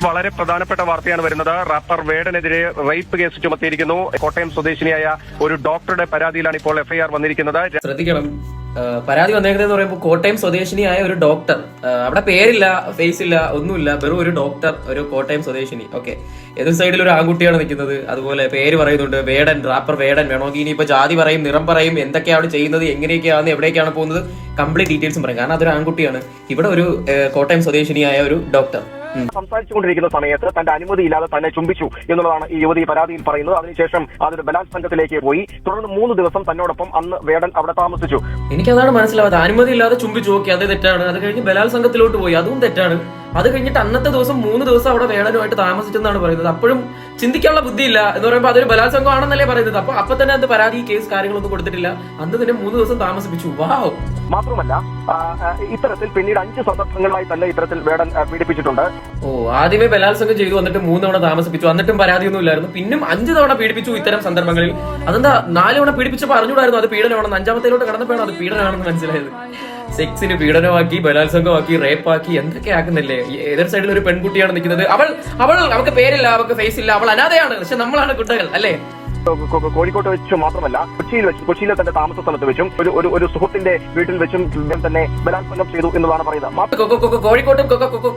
വളരെ പ്രധാനപ്പെട്ട വാർത്തയാണ് വരുന്നത്. റാപ്പർ വേടനെതിരെ റേപ്പ് കേസ് ചുമത്തിയിരിക്കുന്നു. കോട്ടയം സ്വദേശിനിയായ ഒരു ഡോക്ടറുടെ പരാതിയിലാണ് ഇപ്പോൾ എഫ്ഐആർ വന്നിരിക്കുന്നത്. ശ്രദ്ധിക്കണം, പരാതി വന്നേക്കുന്നതെന്ന് പറയുമ്പോൾ കോട്ടയം സ്വദേശിനിയായ ഒരു ഡോക്ടർ, അവിടെ പേരില്ല, ഫേസ് ഇല്ല, ഒന്നുമില്ല, വെറും ഒരു ഡോക്ടർ, ഒരു കോട്ടയം സ്വദേശിനി. ഓക്കെ, എതിർ സൈഡിൽ ഒരു ആൺകുട്ടിയാണ് നിൽക്കുന്നത്. അതുപോലെ പേര് പറയുന്നുണ്ട് വേടൻ, റാപ്പർ വേടൻ. വേണമെങ്കിൽ ഇനി ഇപ്പൊ ജാതി പറയും, നിറം പറയും, എന്തൊക്കെയാണ് ചെയ്യുന്നത്, എങ്ങനെയൊക്കെയാണ്, എവിടേക്കാണ് പോകുന്നത്, കംപ്ലീറ്റ് ഡീറ്റെയിൽസും പറയും. കാരണം അതൊരു ആൺകുട്ടിയാണ്. ഇവിടെ ഒരു കോട്ടയം സ്വദേശിനിയായ ഒരു ഡോക്ടർ സംസാരിച്ചുകൊണ്ടിരിക്കുന്ന സമയത്ത് തന്റെ അനുമതിയില്ലാതെ തന്നെ ചുംബിച്ചു എന്നുള്ളതാണ് ഈ യുവതി പരാതിയിൽ പറയുന്നത്. അതിനുശേഷം അതൊരു ബലാത്സംഗത്തിലേക്ക് പോയി. തുടർന്ന് 3 ദിവസം തന്നോടൊപ്പം അന്ന് വേടൻ അവിടെ താമസിച്ചു. എനിക്കതാണ് മനസ്സിലാവാതെ. അനുമതിയില്ലാതെ ചുംബിച്ചു, ഓക്കെ, അത് തെറ്റാണ്. അത് കഴിഞ്ഞ് ബലാത്സംഗത്തിലോട്ട് പോയി, അതും തെറ്റാണ്. അത് കഴിഞ്ഞിട്ട് അന്നത്തെ ദിവസം 3 ദിവസം അവിടെ വേടനുമായിട്ട് താമസിച്ചെന്നാണ് പറയുന്നത്. അപ്പോഴും ചിന്തിക്കാനുള്ള ബുദ്ധിയില്ല എന്ന് പറയുമ്പോൾ അതൊരു ബലാത്സംഗം ആണെന്നല്ലേ പറയുന്നത്. അപ്പൊ തന്നെ അത് പരാതി, കേസ്, കാര്യങ്ങളൊന്നും കൊടുത്തിട്ടില്ല. അന്ന് തന്നെ 3 ദിവസം താമസിപ്പിച്ചു. വാവ്. മാത്രമല്ല ഇത്തരത്തിൽ പിന്നീട് 5 സന്ദർഭങ്ങളായി തന്നെ ഇത്തരത്തിൽ വേടൻ പീഡിപ്പിച്ചിട്ടുണ്ട്. ആദ്യമേ ബലാത്സംഗം ചെയ്തു, എന്നിട്ട് 3 തവണ താമസിപ്പിച്ചു, എന്നിട്ടും പരാതിയൊന്നും ഇല്ലായിരുന്നു. പിന്നും 5 തവണ പീഡിപ്പിച്ചു ഇത്തരം സന്ദർഭങ്ങളിൽ. അതെന്താ 4 തവണ പീഡിപ്പിച്ചപ്പോൾ അറിഞ്ഞൂടായിരുന്നു അത് പീഡനമാണെന്ന്. 5ാമത്തേലോട്ട് കടന്നപ്പോഴാണ് അത് പീഡനമാണെന്ന് മനസ്സിലായത്. സെക്സിന് പീഡനമാക്കി, ബലാത്സംഗമാക്കി, റേപ്പാക്കി, എന്തൊക്കെ ആക്കുന്നില്ലേ. എതിർ സൈഡിൽ ഒരു പെൺകുട്ടിയാണ് നിൽക്കുന്നത്. അവൾക്ക് പേരില്ല, അവൾക്ക് ഫേസ് ഇല്ല, അവൾ അനാഥയാണ്. പക്ഷെ നമ്മളാണ് കുട്ടികൾ അല്ലേ. കോഴിക്കോട്ട് വെച്ചും മാത്രമല്ല കൊച്ചിയിലെ തന്റെ താമസ സ്ഥലത്ത് വെച്ചും ഒരു സുഹൃത്തിന്റെ വീട്ടിൽ വെച്ചും തന്നെ ബലാത്സംഗം ചെയ്തു എന്നതാണ് പറയുന്നത്. കോഴിക്കോട്ടും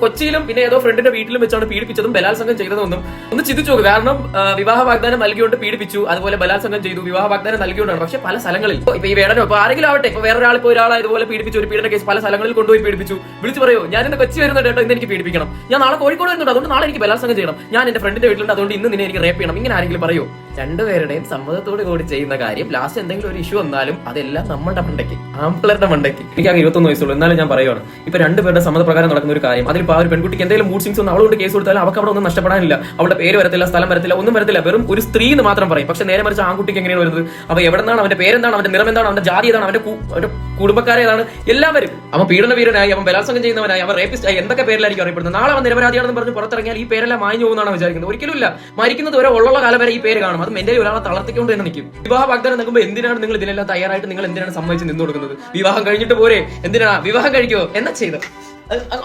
കൊച്ചിയിലും പിന്നെ ഏതോ ഫ്രണ്ടിന്റെ വീട്ടിലും വെച്ചാണ് പീഡിപ്പിച്ചതും ബലാത്സംഗം ചെയ്തതൊന്നും ഒന്ന് ചിന്തിച്ചു നോക്കുക. കാരണം വിവാഹ വാഗ്ദാനം നൽകിയോണ്ട് പീഡിപ്പിച്ചു, അതുപോലെ ബലാത്സംഗം ചെയ്തു, വിവാഹ വാഗ്ദാനം നൽകിയോണ്ടാണ്. പക്ഷെ പല സ്ഥലങ്ങളിൽ ഇപ്പൊ ഈ വേടനോ ഇപ്പൊ ആരെങ്കിലും ആവട്ടെ, ഇപ്പൊ വേറൊരാളിപ്പോ ഒരാളെ ഇതുപോലെ പീഡിപ്പിച്ചു, ഒരു പീഡന കേസ് പല സ്ഥലങ്ങളിൽ കൊണ്ടുപോയി പീഡിപ്പിച്ചു. വിളിച്ചു പറയോ, ഞാൻ ഇന്ന് കൊച്ചി വരുന്നുണ്ട് കേട്ടോ, ഇന്ന് എനിക്ക് പീഡിപ്പിക്കണം, ഞാൻ നാളെ കോഴിക്കോട് വരുന്നുണ്ട്, അതുകൊണ്ട് നാളെ എനിക്ക് ബലാത്സംഗം ചെയ്യണം, ഞാൻ എന്റെ ഫ്രണ്ടിന്റെ വീട്ടിലുണ്ട്, അതുകൊണ്ട് ഇന്ന് നിന്നെ എനിക്ക് റേപ്പ് ചെയ്യണം, ഇങ്ങനെ ആരെങ്കിലും പറയോ? രണ്ടുപേരുടെയും സമ്മതത്തോട് കൂടി ചെയ്യുന്ന കാര്യം ലാസ്റ്റ് എന്തെങ്കിലും ഒരു ഇഷ്യൂ വന്നാലും അതെല്ലാം നമ്മുടെ മണ്ടയ്ക്ക്, ആമ്പിളരുടെ മണ്ടയ്ക്ക്. എനിക്ക് 21 വയസ്സുള്ളൂ, എന്നാലും ഞാൻ പറയുവാണ്, ഇപ്പൊ 2 പേരുടെ സമ്മതപ്രകാരം നടക്കുന്ന ഒരു കാര്യം. അതിലിപ്പോൾ ആ ഒരു പെൺകുട്ടിക്ക് എന്തെങ്കിലും മൂഡ് സ്വിങ്സ് ഒന്നും അവളോട് കേസ് കൊടുത്താലും അവർക്ക് അവിടെ ഒന്നും നഷ്ടപ്പെടാനില്ല. അവളുടെ പേര് വരത്തില്ല, സ്ഥലം വരത്തില്ല, ഒന്നും വരത്തില്ല, വെറും ഒരു സ്ത്രീ എന്ന് മാത്രം പറയും. പക്ഷെ നേരെ മറിച്ച് ആൺകുട്ടിക്ക് എങ്ങനെയാണ് വരുന്നത്? അപ്പൊ എവിടെ നിന്നാണ്, അവന്റെ പേരെന്താണ്, അവന്റെ നിറം എന്താണ്, അവന്റെ ജാതി ഏതാണ്, അവന്റെ കുടുംബക്കാരേതാണ്, എല്ലാവരും. അവൻ പീഡനവീരനായി, അവൻ ബലാത്സംഗം ചെയ്യുന്നവനായി, അവൻ റേപ്പിസ്റ്റായി, എന്തൊക്കെ പേരിലായിരിക്കും അറിയപ്പെടുന്നത്. നാളെ അവൻ നിരപരാധിയാണെന്ന് പറഞ്ഞ് പുറത്തിറങ്ങിയാൽ ഈ പേരെല്ലാം മാഞ്ഞു പോകുന്നതാണ് വിചാരിക്കുന്നത്. ഒരിക്കലും ഇല്ല. മരിക്കുന്നത് വരെ ഉള്ള കാലം വരെ ഈ പേര് കാണും. അത് മെന്റലി ഒരാളെ തളർത്തിക്കൊണ്ട് തന്നെ നിൽക്കും. വിവാഹ വാഗ്ദാനം നൽകുമ്പോൾ എന്തിനാണ് നിങ്ങൾ ഇതിനെല്ലാം തയ്യാറായിട്ട് നിങ്ങൾ എന്തിനാണ് സമ്മതിച്ച് നിന്ന് കൊടുക്കുന്നത്? വിവാഹം കഴിഞ്ഞിട്ട് പോരെ, എന്തിനാ വിവാഹം കഴിക്കോ എന്നാ ചെയ്ത്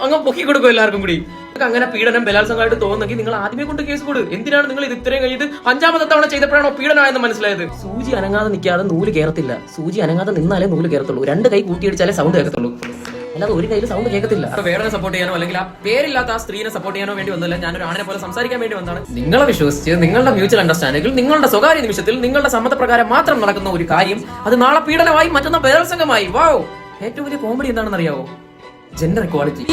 അങ്ങ് പൊക്കി കൊടുക്കും എല്ലാവർക്കും കൂടി. അങ്ങനെ പീഡനം ബലാത്സംഗമായിട്ട് തോന്നുന്നെങ്കിൽ നിങ്ങൾ ആദ്യമേ കൊണ്ട് കേസ് കൊടു. എന്തിനാണ് നിങ്ങൾ ഇത് ഇത്രയും കഴിഞ്ഞിട്ട് 5ാമത്തെ തവണ ചെയ്തപ്പോഴാണോ പീഡനമായെന്ന് മനസ്സിലായത്? സൂചി അനങ്ങാതെ നിൽക്കാതെ നൂല് കയറത്തില്ല. സൂചി അനങ്ങാതെ നിന്നാലേ നൂല് കയറത്തുള്ളൂ. 2 കൈ കൂട്ടിയിടിച്ചാലേ സൗണ്ട് കേൾക്കത്തുള്ളൂ, അല്ലാതെ ഒരു കയ്യിൽ സൗണ്ട് കേൾക്കത്തില്ല. വേടനെ സപ്പോർട്ട് ചെയ്യാനോ അല്ലെങ്കിൽ ആ പേരില്ലാത്ത ആ സ്ത്രീനെ സപ്പോർട്ട് ചെയ്യാനോ വേണ്ടി വന്നല്ല. ഞാനൊരു ആണിനെ പോലെ സംസാരിക്കാൻ വേണ്ടി വന്നതാണ്. നിങ്ങളെ വിശ്വസിച്ച് നിങ്ങളുടെ മ്യൂച്വൽ അണ്ടർസ്റ്റാൻഡിംഗിൽ നിങ്ങളുടെ സ്വകാര്യ നിമിഷത്തിൽ നിങ്ങളുടെ സമ്മതപ്രകാരം മാത്രം നടക്കുന്ന ഒരു കാര്യം അത് നാളെ പീഡനമായി, മറ്റൊന്ന് ബലാത്സംഗമായി. വാവ്. ഏറ്റവും വലിയ കോമഡി എന്താണെന്ന് അറിയാവോ? Gender equality.